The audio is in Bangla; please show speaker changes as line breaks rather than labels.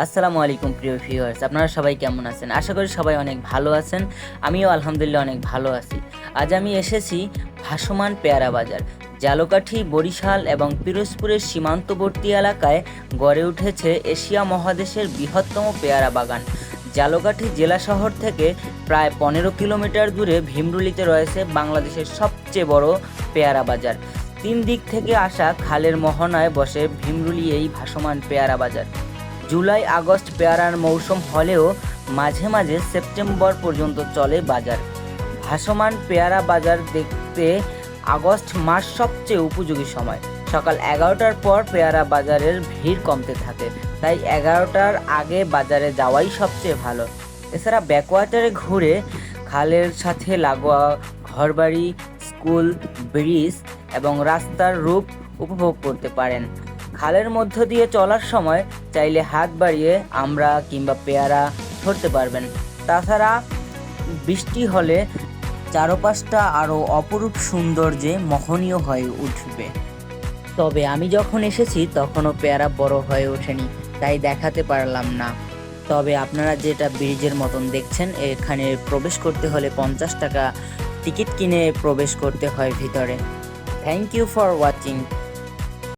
আসসালামু আলাইকুম প্রিয় ভিউয়ার্স, আপনারা সবাই কেমন আছেন? আশা করি সবাই অনেক ভালো আছেন। আমিও আলহামদুলিল্লাহ অনেক ভালো আছি। আজ আমি এসেছি ভাসমান পেয়ারা বাজার। ঝালকাঠি, বরিশাল এবং পিরোজপুরের সীমান্তবর্তী এলাকায় গড়ে উঠেছে এশিয়া মহাদেশের বৃহত্তম পেয়ারা বাগান। ঝালকাঠি জেলা শহর থেকে প্রায় 15 কিলোমিটার দূরে ভীমরুলিতে রয়েছে বাংলাদেশের সবচেয়ে বড় পেয়ারা বাজার। 3 দিক থেকে আসা খালের মোহনায় বসে ভীমরুলি এই ভাসমান পেয়ারা বাজার। জুলাই আগস্ট পেয়ারার মৌসুম হলেও মাঝে মাঝে সেপ্টেম্বর পর্যন্ত চলে বাজার। ভাসমান পেয়ারা বাজার দেখতে আগস্ট মাস সবচেয়ে উপযোগী সময়। সকাল 11টার পর পেয়ারা বাজারের ভিড় কমতে থাকে, তাই 11টার আগে বাজারে যাওয়াই সবচেয়ে ভালো। এছাড়া ব্যাকওয়াটারে ঘুরে খালের সাথে লাগোয়া ঘরবাড়ি, স্কুল, ব্রিজ এবং রাস্তার রূপ উপভোগ করতে পারেন। খালের মধ্য দিয়ে চলার সময় চাইলে হাত বাড়িয়ে আমরা কিংবা পেয়ারা ধরতে পারবেন। তাছাড়া বৃষ্টি হলে চারপাশটা আরও অপরূপ সৌন্দর্যে মোহনীয় হয়ে উঠবে। তবে আমি যখন এসেছি তখনও পেয়ারা বড় হয়ে ওঠেনি, তাই দেখাতে পারলাম না। তবে আপনারা যেটা ব্রিজের মতন দেখছেন, এখানে প্রবেশ করতে হলে 50 টাকা টিকিট কিনে প্রবেশ করতে হয় ভিতরে। Thank you for watching.